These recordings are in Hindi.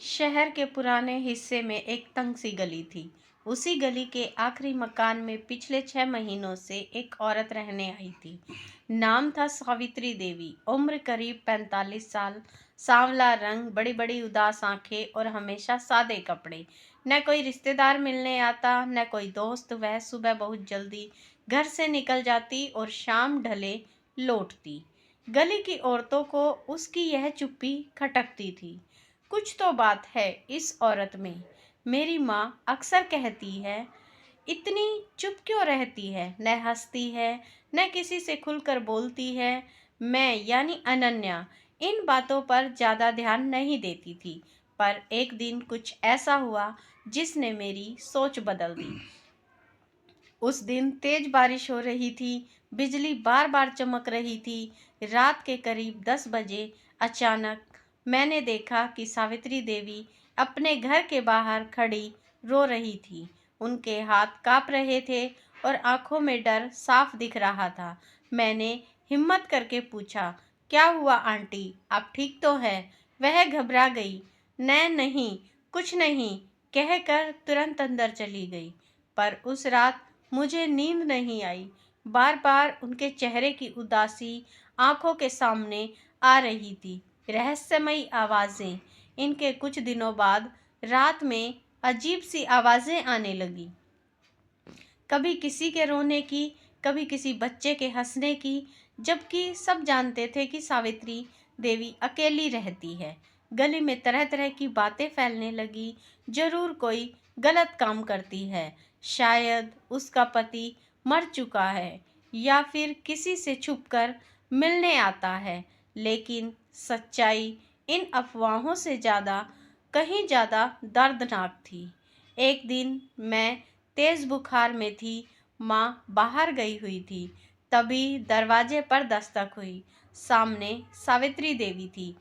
शहर के पुराने हिस्से में एक तंग सी गली थी। उसी गली के आखिरी मकान में पिछले 6 महीनों से एक औरत रहने आई थी। नाम था सावित्री देवी। उम्र करीब 45 साल। सांवला रंग, बड़ी बड़ी उदास आंखें और हमेशा सादे कपड़े। न कोई रिश्तेदार मिलने आता, न कोई दोस्त। वह सुबह बहुत जल्दी घर से निकल जाती और शाम ढले लौटती। गली की औरतों को उसकी यह चुप्पी खटकती थी। कुछ तो बात है इस औरत में। मेरी माँ अक्सर कहती है, इतनी चुप क्यों रहती है, न हंसती है, न किसी से खुलकर बोलती है। मैं यानी अनन्या इन बातों पर ज़्यादा ध्यान नहीं देती थी। पर एक दिन कुछ ऐसा हुआ जिसने मेरी सोच बदल दी। उस दिन तेज बारिश हो रही थी। बिजली बार बार चमक रही थी। रात के करीब 10 बजे अचानक मैंने देखा कि सावित्री देवी अपने घर के बाहर खड़ी रो रही थी। उनके हाथ कांप रहे थे और आंखों में डर साफ दिख रहा था। मैंने हिम्मत करके पूछा, क्या हुआ आंटी, आप ठीक तो हैं? वह घबरा गई। नहीं, कुछ नहीं कहकर तुरंत अंदर चली गई। पर उस रात मुझे नींद नहीं आई। बार बार उनके चेहरे की उदासी आंखों के सामने आ रही थी। रहस्यमयी आवाज़ें। इनके कुछ दिनों बाद रात में अजीब सी आवाज़ें आने लगी। कभी किसी के रोने की, कभी किसी बच्चे के हंसने की। जबकि सब जानते थे कि सावित्री देवी अकेली रहती है। गली में तरह तरह की बातें फैलने लगी। जरूर कोई गलत काम करती है, शायद उसका पति मर चुका है, या फिर किसी से छुपकर मिलने आता है। लेकिन सच्चाई इन अफवाहों से कहीं ज़्यादा दर्दनाक थी। एक दिन मैं तेज बुखार में थी। माँ बाहर गई हुई थी। तभी दरवाजे पर दस्तक हुई। सामने सावित्री देवी थी।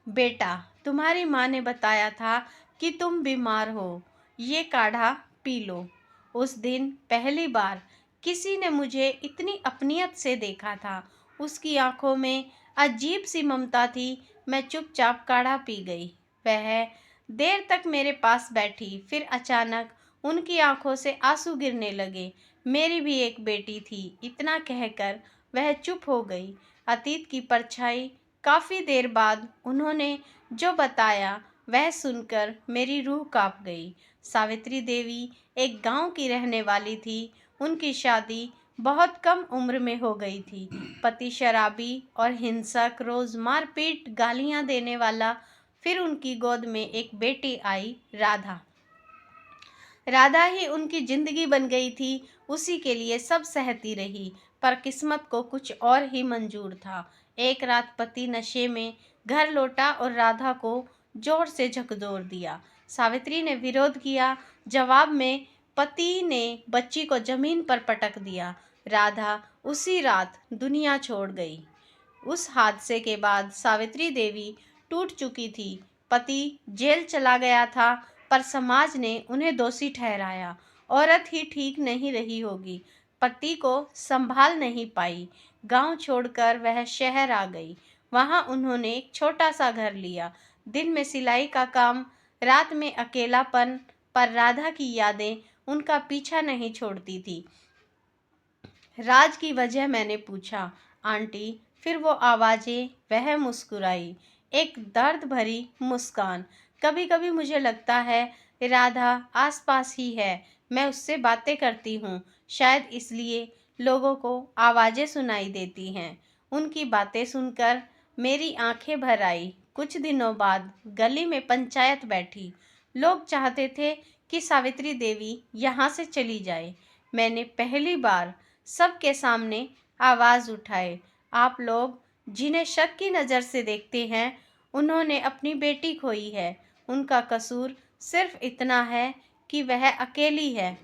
बेटा, तुम्हारी माँ ने बताया था कि तुम बीमार हो, ये काढ़ा पी लो। उस दिन पहली बार किसी ने मुझे इतनी अपनियत से देखा था। उसकी आंखों में अजीब सी ममता थी। मैं चुपचाप काढ़ा पी गई। वह देर तक मेरे पास बैठी, फिर अचानक उनकी आंखों से आंसू गिरने लगे। मेरी भी एक बेटी थी, इतना कहकर वह चुप हो गई। अतीत की परछाई। काफ़ी देर बाद उन्होंने जो बताया वह सुनकर मेरी रूह कांप गई। सावित्री देवी एक गांव की रहने वाली थी। उनकी शादी बहुत कम उम्र में हो गई थी। पति शराबी और हिंसक, रोज़ मारपीट, गालियां देने वाला। फिर उनकी गोद में एक बेटी आई, राधा। राधा ही उनकी जिंदगी बन गई थी। उसी के लिए सब सहती रही। पर किस्मत को कुछ और ही मंजूर था। एक रात पति नशे में घर लौटा और राधा को जोर से झकझोर दिया। सावित्री ने विरोध किया। जवाब में पति ने बच्ची को जमीन पर पटक दिया। राधा उसी रात दुनिया छोड़ गई। उस हादसे के बाद सावित्री देवी टूट चुकी थी। पति जेल चला गया था, पर समाज ने उन्हें दोषी ठहराया। औरत ही ठीक नहीं रही होगी, पति को संभाल नहीं पाई। गांव छोड़कर वह शहर आ गई। वहां उन्होंने एक छोटा सा घर लिया। दिन में सिलाई का काम, रात में अकेलापन। पर राधा की यादें उनका पीछा नहीं छोड़ती थी। राज की वजह मैंने पूछा, आंटी। फिर वो आवाज़ें, वह मुस्कुराई, एक दर्द भरी मुस्कान। कभी कभी मुझे लगता है राधा आसपास ही है। मैं उससे बातें करती हूँ। शायद इसलिए लोगों को आवाज़ें सुनाई देती हैं। उनकी बातें सुनकर मेरी आंखें भर आई। कुछ दिनों बाद गली में पंचायत बैठी। लोग चाहते थे कि सावित्री देवी यहाँ से चली जाए। मैंने पहली बार सबके सामने आवाज़ उठाए, आप लोग जिन्हें शक की नज़र से देखते हैं, उन्होंने अपनी बेटी खोई है। उनका कसूर सिर्फ इतना है कि वह अकेली है।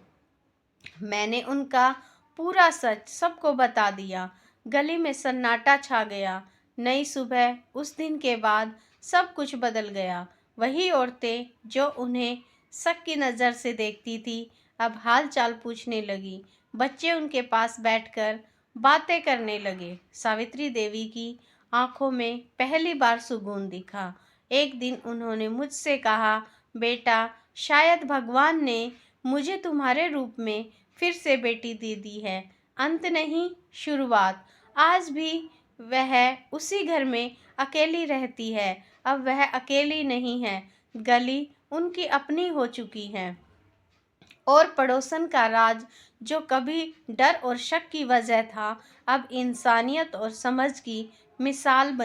मैंने उनका पूरा सच सबको बता दिया। गली में सन्नाटा छा गया। नई सुबह। उस दिन के बाद सब कुछ बदल गया। वही औरतें जो उन्हें शक की नज़र से देखती थी, अब हाल चाल पूछने लगी। बच्चे उनके पास बैठकर बातें करने लगे। सावित्री देवी की आंखों में पहली बार सुकून दिखा। एक दिन उन्होंने मुझसे कहा, बेटा, शायद भगवान ने मुझे तुम्हारे रूप में फिर से बेटी दे दी है। अंत नहीं, शुरुआत। आज भी वह उसी घर में अकेली रहती है। अब वह अकेली नहीं है, गली उनकी अपनी हो चुकी है और पड़ोसन का राज, जो कभी डर और शक की वजह था, अब इंसानियत और समझ की मिसाल बन